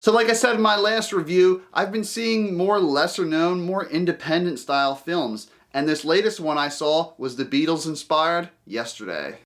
So like I said in my last review, I've been seeing more lesser known, more independent style films. And this latest one I saw was the Beatles inspired Yesterday.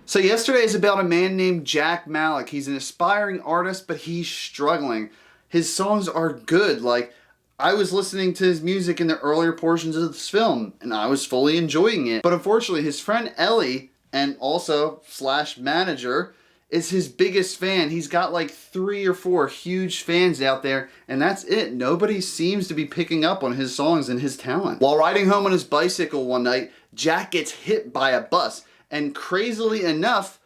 So Yesterday is about a man named Jack Malik. He's an aspiring artist, but he's struggling. His songs are good. Like, I was listening to his music in the earlier portions of this film, and I was fully enjoying it. But unfortunately, his friend Ellie, and also / manager, is his biggest fan. He's got like 3 or 4 huge fans out there, and that's it. Nobody seems to be picking up on his songs and his talent. While riding home on his bicycle one night, Jack gets hit by a bus. And crazily enough,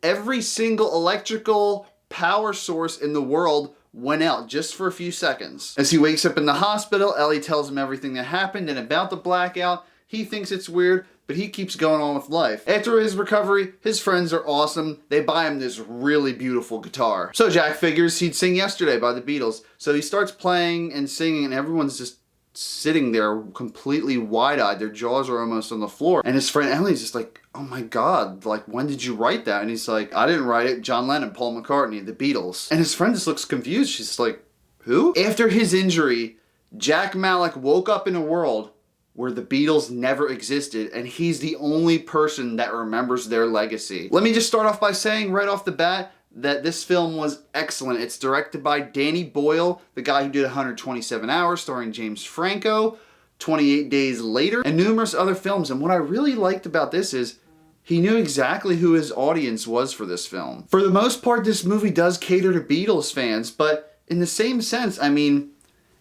every single electrical power source in the world went out just for a few seconds. As he wakes up in the hospital, Ellie tells him everything that happened and about the blackout. He thinks it's weird, but he keeps going on with life. After his recovery, his friends are awesome. They buy him this really beautiful guitar. So Jack figures he'd sing Yesterday by the Beatles. So he starts playing and singing, and everyone's just sitting there completely wide-eyed. Their jaws are almost on the floor. And his friend Ellie's just like, oh my God, like, when did you write that? And he's like, I didn't write it. John Lennon, Paul McCartney, the Beatles. And his friend just looks confused. She's like, who? After his injury, Jack Malik woke up in a world where the Beatles never existed, and he's the only person that remembers their legacy. Let me just start off by saying right off the bat that this film was excellent. It's directed by Danny Boyle, the guy who did 127 Hours, starring James Franco, 28 Days Later, and numerous other films. And what I really liked about this is he knew exactly who his audience was for this film. For the most part, this movie does cater to Beatles fans, but in the same sense, I mean,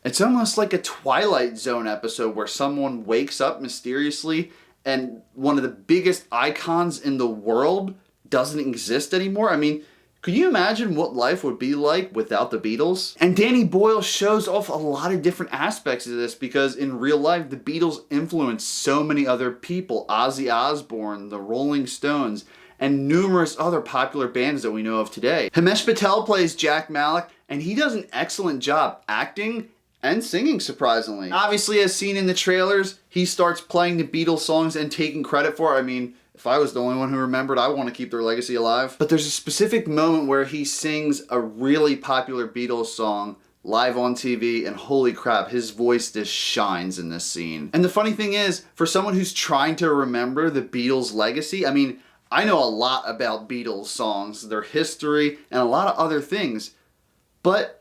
it's almost like a Twilight Zone episode where someone wakes up mysteriously and one of the biggest icons in the world doesn't exist anymore. I mean, could you imagine what life would be like without the Beatles? And Danny Boyle shows off a lot of different aspects of this because in real life, the Beatles influenced so many other people. Ozzy Osbourne, the Rolling Stones, and numerous other popular bands that we know of today. Himesh Patel plays Jack Malik, and he does an excellent job acting and singing, surprisingly. Obviously, as seen in the trailers, he starts playing the Beatles songs and taking credit for it. I mean, if I was the only one who remembered, I want to keep their legacy alive. But there's a specific moment where he sings a really popular Beatles song live on TV, and holy crap, his voice just shines in this scene. And the funny thing is, for someone who's trying to remember the Beatles' legacy, I mean, I know a lot about Beatles songs, their history, and a lot of other things, but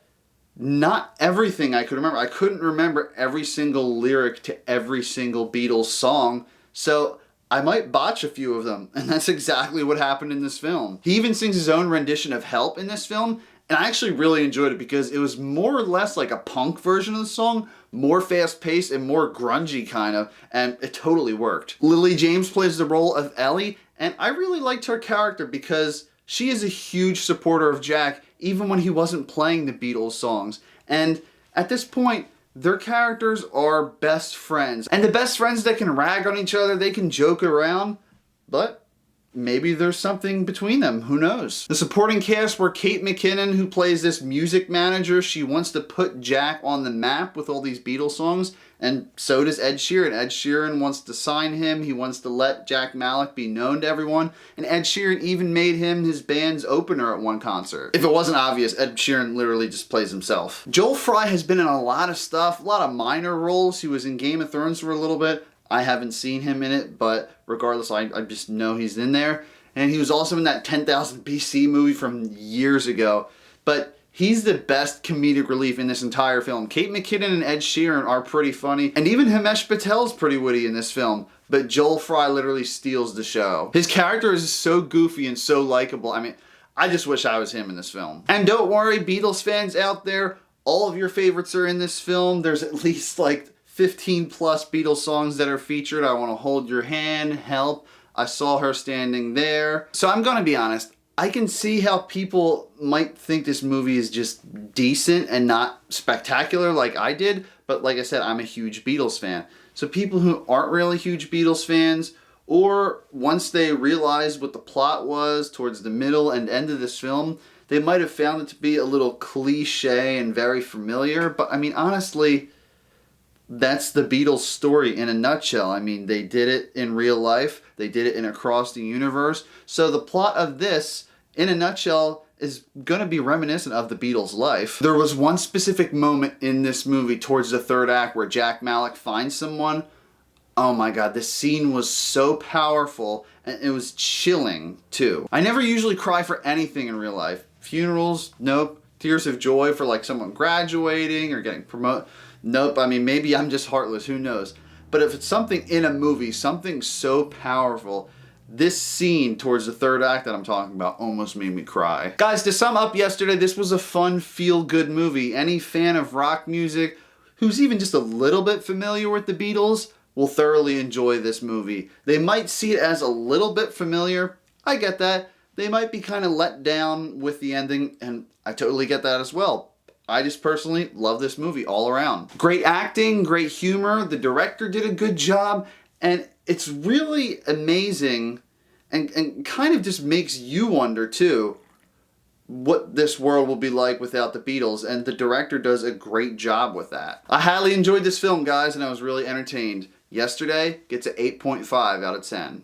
not everything I could remember. I couldn't remember every single lyric to every single Beatles song, so I might botch a few of them, and that's exactly what happened in this film. He even sings his own rendition of Help in this film, and I actually really enjoyed it because it was more or less like a punk version of the song, more fast-paced and more grungy kind of, and it totally worked. Lily James plays the role of Ellie, and I really liked her character because she is a huge supporter of Jack, even when he wasn't playing the Beatles songs. And at this point, their characters are best friends. And the best friends that can rag on each other, they can joke around, but maybe there's something between them. Who knows? The supporting cast were Kate McKinnon, who plays this music manager. She wants to put Jack on the map with all these Beatles songs, and so does Ed Sheeran. Ed Sheeran wants to sign him. He wants to let Jack Malik be known to everyone, and Ed Sheeran even made him his band's opener at one concert. If it wasn't obvious, Ed Sheeran literally just plays himself. Joel Fry has been in a lot of stuff, a lot of minor roles. He was in Game of Thrones for a little bit. I haven't seen him in it, but regardless, I just know he's in there. And he was also in that 10,000 BC movie from years ago. But he's the best comedic relief in this entire film. Kate McKinnon and Ed Sheeran are pretty funny. And even Himesh Patel's pretty witty in this film. But Joel Fry literally steals the show. His character is so goofy and so likable. I mean, I just wish I was him in this film. And don't worry, Beatles fans out there, all of your favorites are in this film. There's at least like 15 plus Beatles songs that are featured. I Want to Hold Your Hand, Help, I Saw Her Standing There. So I'm gonna be honest, I can see how people might think this movie is just decent and not spectacular like I did, but like I said, I'm a huge Beatles fan. So people who aren't really huge Beatles fans, or once they realized what the plot was towards the middle and end of this film, they might have found it to be a little cliche and very familiar, but I mean honestly, That's the Beatles story in a nutshell. I mean, they did it in real life. They did it in Across the Universe. So the plot of this, in a nutshell, is going to be reminiscent of the Beatles' life. There was one specific moment in this movie towards the third act where Jack Malek finds someone. Oh my god, this scene was so powerful, and it was chilling too. I never usually cry for anything in real life. Funerals, nope. Tears of joy for like someone graduating or getting promoted, nope. I mean, maybe I'm just heartless, who knows. But if it's something in a movie, something so powerful, this scene towards the third act that I'm talking about almost made me cry. Guys, to sum up yesterday, this was a fun, feel-good movie. Any fan of rock music who's even just a little bit familiar with the Beatles will thoroughly enjoy this movie. They might see it as a little bit familiar. I get that. They might be kind of let down with the ending, and I totally get that as well. I just personally love this movie all around. Great acting, great humor, the director did a good job, and it's really amazing and kind of just makes you wonder too what this world will be like without the Beatles, and the director does a great job with that. I highly enjoyed this film, guys, and I was really entertained. Yesterday gets an 8.5 out of 10.